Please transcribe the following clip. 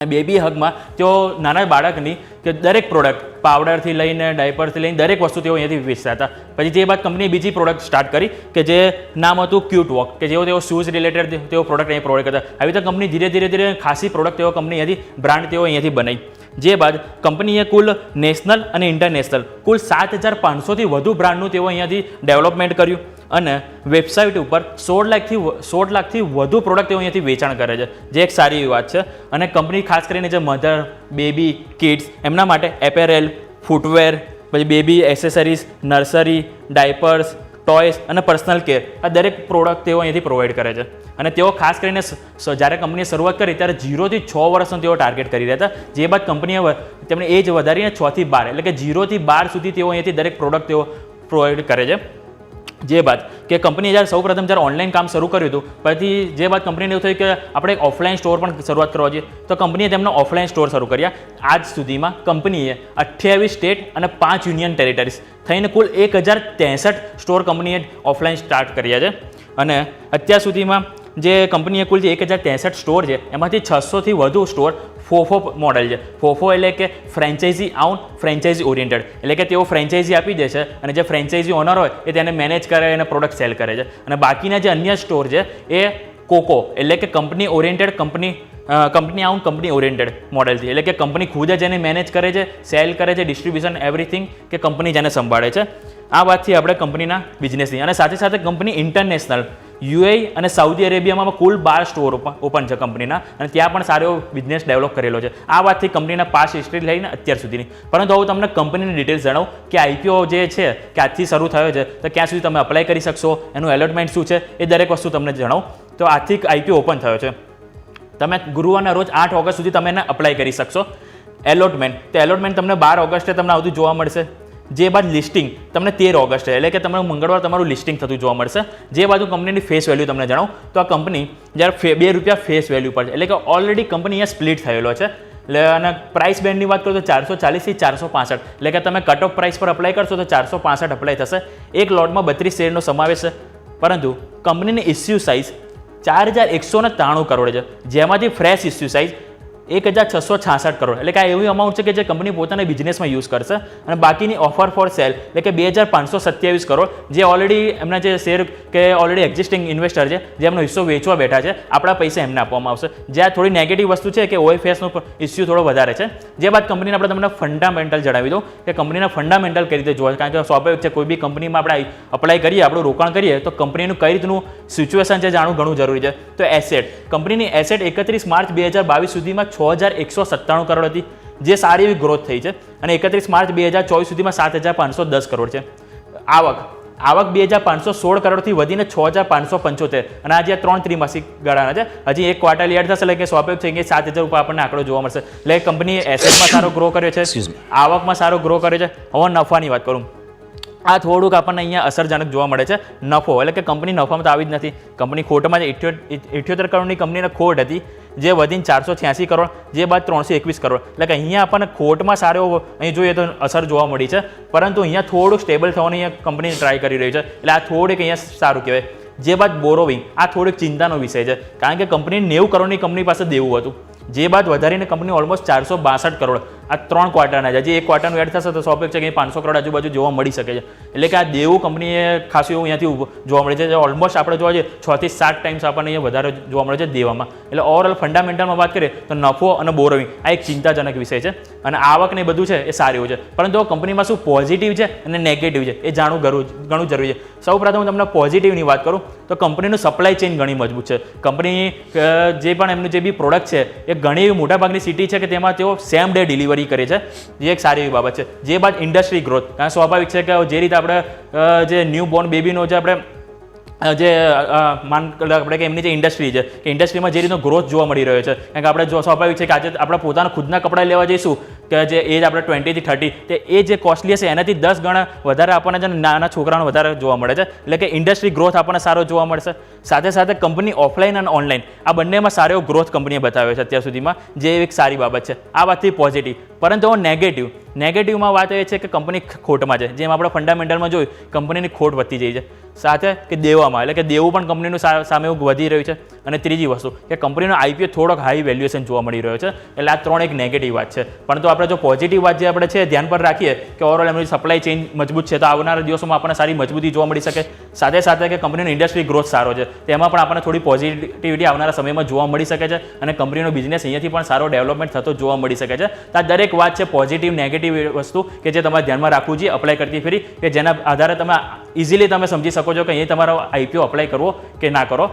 Baby હગમાં તેઓ નાના બાળકની કે દરેક પ્રોડક્ટ પાવડરથી લઈને ડાયપરથી લઈને દરેક વસ્તુ તેઓ અહીંયાથી વેચતા હતા. પછી તે બાદ કંપનીએ બીજી પ્રોડક્ટ સ્ટાર્ટ કરી કે જે નામ હતું ક્યુટ વોક, કે જેઓ તેઓ શૂઝ રિલેટેડ તેઓ પ્રોડક્ટ અહીં પ્રોવાઈડ કરતા. આવી રીતે કંપની ધીરે ધીરે ખાસી પ્રોડક્ટ તેઓ કંપની અહીંયાથી બ્રાન્ડ તેઓ અહીંયાથી બનાવી. જે બાદ કંપનીએ કુલ નેશનલ અને ઇન્ટરનેશનલ કુલ 7,500થી વધુ બ્રાન્ડનું તેઓ અહીંયાથી ડેવલપમેન્ટ કર્યું અને વેબસાઇટ ઉપર 16 લાખથી વધુ પ્રોડક્ટ તેઓ અહીંયાથી વેચાણ કરે છે, જે એક સારી એવી વાત છે. અને કંપની ખાસ કરીને જે મધર, બેબી, કિડ્સ એમના માટે એપેરેલ, ફૂટવેર, પછી baby accessories, nursery, diapers, toys અને પર્સનલ કેર આ દરેક પ્રોડક્ટ તેઓ અહીંયાથી પ્રોવાઈડ કરે છે. અને તેઓ ખાસ કરીને જ્યારે કંપનીએ શરૂઆત કરી ત્યારે 0 થી 6 વર્ષનો તેઓ ટાર્ગેટ કરી રહ્યા હતા. જે બાદ કંપનીએ તેમણે એજ વધારીને 6 થી 12 એટલે કે 0 થી 12 સુધી તેઓ અહીંયાથી દરેક પ્રોડક્ટ તેઓ પ્રોવાઈડ કરે છે. જે બાદ કે કંપનીએ જ્યારે સૌપ્રથમ જ્યારે ઓનલાઈન કામ શરૂ કર્યું હતું, પછી જે બાદ કંપનીને એવું થયું કે આપણે એક ઓફલાઈન સ્ટોર પણ શરૂઆત કરવા જોઈએ, તો કંપનીએ તેમનો ઓફલાઈન સ્ટોર શરૂ કર્યા. આજ સુધીમાં કંપનીએ 28 સ્ટેટ અને 5 યુનિયન ટેરિટરીઝ થઈને કુલ 1063 સ્ટોર કંપનીએ ઓફલાઈન સ્ટાર્ટ કર્યા છે. અને અત્યાર સુધીમાં જે કંપનીએ કુલ જે 1063 સ્ટોર છે એમાંથી 600થી વધુ સ્ટોર ફોફો મોડેલ છે. ફોફો એટલે કે ફ્રેન્ચાઇઝી આઉન ફ્રેન્ચાઇઝી ઓરિએન્ટેડ, એટલે કે તેઓ ફ્રેન્ચાઇઝી આપી દે છે અને જે ફ્રેન્ચાઇઝી ઓનર હોય એ તેને મેનેજ કરે અને પ્રોડક્ટ સેલ કરે છે. અને બાકીના જે અન્ય સ્ટોર છે એ કોકો એટલે કે company oriented company owned company oriented મોડેલથી, એટલે કે કંપની ખુદ જ એને મેનેજ કરે છે, સેલ કરે છે, ડિસ્ટ્રીબ્યુશન એવરીથિંગ કે કંપની જેને સંભાળે છે. આ વાતથી આપણે કંપનીના બિઝનેસની અને સાથે સાથે કંપની ઇન્ટરનેશનલ યુએઈ અને સાઉદી અરેબિયામાં કુલ 12 સ્ટોર ઓપન છે કંપનીના, અને ત્યાં પણ સારો બિઝનેસ ડેવલપ કરેલો છે. આ વાતથી કંપનીના પાસ્ટ હિસ્ટ્રી લઈને અત્યાર સુધીની. પરંતુ હું તમને કંપનીની ડિટેલ્સ જણાવું કે આઈપીઓ જે છે કે આજથી શરૂ થયો છે તો ક્યાં સુધી તમે અપ્લાય કરી શકશો, એનું એલોટમેન્ટ શું છે, એ દરેક વસ્તુ તમને જણાવું. તો આજથી આઈપીઓ ઓપન થયો છે. તમે ગુરુવારના રોજ 8 ઓગસ્ટ સુધી તમે એને અપ્લાય કરી શકશો. એલોટમેન્ટ તો એલોટમેન્ટ તમને 12 ઓગસ્ટે તમને આવતું જોવા મળશે. જે બાદ લિસ્ટિંગ તમને 13 ઓગસ્ટે એટલે કે તમારું મંગળવાર તમારું લિસ્ટિંગ થતું જોવા મળશે. જે બાજુ કંપનીની ફેસ વેલ્યુ તમને જણાવું તો આ કંપની જ્યારે ₹2 ફેસ વેલ્યુ પર છે, એટલે કે ઓલરેડી કંપની અહીંયા સ્પ્લિટ થયેલો છે. એટલે અને પ્રાઇસ બેન્ડની વાત કરું તો 440થી 465, એટલે કે તમે કટ ઓફ પ્રાઇસ પર અપ્લાય કરશો તો 465 અપ્લાય થશે. એક લોટમાં 32 શેરનો સમાવેશ છે. પરંતુ કંપનીની ઇસ્યુ સાઇઝ 4193 કરોડ છે, જેમાંથી ફ્રેશ ઇસ્યુ સાઇઝ 1666 કરોડ, એટલે કે આ એવી અમાઉન્ટ છે કે જે કંપની પોતાના બિઝનેસમાં યુઝ કરશે. અને બાકીની ઓફર ફોર સેલ એટલે કે 2527 કરોડ, જે ઓલરેડી એમના જે શેર કે ઓલરેડી એક્ઝિસ્ટિંગ ઇન્વેસ્ટર છે જે એમનો હિસ્સો વેચવા બેઠા છે, આપણા પૈસા એમને આપવામાં આવશે. જે આ થોડી નેગેટિવ વસ્તુ છે કે ઓએફએસનો ઇસ્યુ થોડો વધારે છે. જે બાદ કંપનીને આપણે તમને ફંડામેન્ટલ જણાવી દઉં કે કંપનીના ફંડામેન્ટલ કઈ રીતે જોવા, કારણ કે સ્વાભાવિક છે કોઈ બી કંપનીમાં આપણે અપ્લાય કરીએ, આપણું રોકાણ કરીએ તો કંપનીનું કઈ રીતનું સિચ્યુએશન છે જાણવું ઘણું જરૂરી છે. તો એસેટ, કંપનીની એસેટ 31 માર્ચ 2022 સુધીમાં 6197 કરોડ હતી, જે સારી એવી ગ્રોથ થઈ છે. અને 31 માર્ચ 2024 સુધીમાં 7510 કરોડ છે. આવક 2516 કરોડથી વધીને 6575, અને આજે 3 ત્રિમાસિક ગાળાના છે. હજી એક ક્વાર્ટર એડ થશે એટલે કે સ્વાભાવિક છે કે 7000 ઉપર આપણને આંકડો જોવા મળશે. એટલે કંપનીએ એસેટમાં સારો ગ્રો કર્યો છે, આવકમાં સારો ગ્રો કર્યો છે. હવે નફાની વાત કરું, આ થોડુંક આપણને અહીંયા અસરજનક જોવા મળે છે. નફો એટલે કે કંપની નફામાં તો આવી જ નથી. કંપની ખોટમાં 78 કરોડની કંપનીને ખોટ હતી, જે વધીને 486 કરોડ, જે બાદ 321 કરોડ, એટલે કે અહીંયા આપણને ખોટમાં સારો અહીં જોઈએ તો અસર જોવા મળી છે. પરંતુ અહીંયા થોડુંક સ્ટેબલ થવાની કંપની ટ્રાય કરી રહી છે, એટલે આ થોડીક અહીંયા સારું કહેવાય. જે બાદ બોરોવિંગ, આ થોડીક ચિંતાનો વિષય છે, કારણ કે કંપની 90 કરોડની કંપની પાસે દેવું હતું. જે બાદ વધારીને કંપની ઓલમોસ્ટ 462 કરોડ આ 3 ક્વાર્ટરના છે. હજી એક ક્વાર્ટરનું એડ થશે તો સ્વાભાવિક છે કે 500 કરોડ આજુબાજુ જોવા મળી શકે છે. એટલે કે આ દેવું કંપનીએ ખાસું એવું અહીંયાથી જોવા મળે છે. ઓલમોસ્ટ આપણે જોવા જઈએ 6 થી 7 ટાઈમ્સ આપણને અહીંયા વધારે જોવા મળે છે દેવામાં. એટલે ઓવરઓલ ફંડામેન્ટલમાં વાત કરીએ તો નફો અને બોરોવિંગ આ એક ચિંતાજનક વિષય છે. અને આવક ને બધું છે એ સારું છે, પરંતુ કંપનીમાં શું પોઝિટિવ છે અને નેગેટિવ છે એ જાણવું ઘણું જરૂરી છે. સૌપ્રથમ હું તમને પોઝિટિવની વાત કરું તો કંપનીનું સપ્લાય ચેઇન ઘણી મજબૂત છે. કંપની જે પણ એમનું જે બી પ્રોડક્ટ છે એ ઘણી એવી મોટાભાગની સિટી છે કે તેમાં તેઓ સેમ ડે ડિલિવરી કરે છે, જે એક સારી એવી બાબત છે. જે બાદ ઇન્ડસ્ટ્રી ગ્રોથ, કારણ સ્વાભાવિક છે કે જે રીતે આપણે જે ન્યૂ બોર્ન બેબીનો જે આપણે આપણે કે એમની જે ઇન્ડસ્ટ્રી છે કે ઇન્ડસ્ટ્રીમાં જે રીતનો ગ્રોથ જોવા મળી રહ્યો છે, કારણ કે આપણે જો સ્વાભાવિક છે કે આજે આપણે પોતાના ખુદના કપડાં લેવા જઈશું કે જે એજ આપણે 20 થી 30 તે એ જે કોસ્ટલી હશે એનાથી 10 ગણા વધારે આપણને છે નાના છોકરાઓને વધારે જોવા મળે છે. એટલે કે ઇન્ડસ્ટ્રી ગ્રોથ આપણને સારો જોવા મળશે. સાથે સાથે કંપની ઓફલાઈન અને ઓનલાઈન આ બંનેમાં સારો એવો ગ્રોથ કંપનીએ બતાવ્યો છે અત્યાર સુધીમાં, જે એક સારી બાબત છે. આ વાતથી પોઝિટિવ. પરંતુ નેગેટિવમાં વાત એ છે કે કંપની ખોટમાં છે. જેમ આપણે ફંડામેન્ટલમાં જોયું કંપનીની ખોટ વધતી જાય છે. સાથે કે દેવામાં, એટલે કે દેવું પણ કંપનીનું સામે એવું વધી રહ્યું છે. અને ત્રીજી વસ્તુ કે કંપનીનો આઈપીઓ થોડોક હાઈ વેલ્યુએશન જોવા મળી રહ્યો છે. એટલે આ 3 એક નેગેટિવ વાત છે. પરંતુ આપણે જો પોઝિટિવ વાત જે આપણે છે ધ્યાન પર રાખીએ કે ઓવરઓલ એમની સપ્લાય ચેઇન મજબૂત છે, તો આવનારા દિવસોમાં આપણને સારી મજબૂતી જોવા મળી શકે. સાથે સાથે કે કંપનીનો ઇન્ડસ્ટ્રી ગ્રોથ સારો છે, તેમાં પણ આપણને થોડી પોઝિટિવિટી આવનારા સમયમાં જોવા મળી શકે છે. અને કંપનીનો બિઝનેસ અહીંયાથી પણ સારો ડેવલપમેન્ટ થતો જોવા મળી શકે છે. તો આ દરેક વાત છે પોઝિટિવ નેગેટિવ વસ્તુ કે જે તમારે ધ્યાનમાં રાખવું જોઈએ અપ્લાય કરતી ફેરી, કે જેના આધારે તમે ઇઝીલી તમે સમજી શકો છો કે અહીં તમારો આઈપીઓ અપ્લાય કરવો કે ના કરો.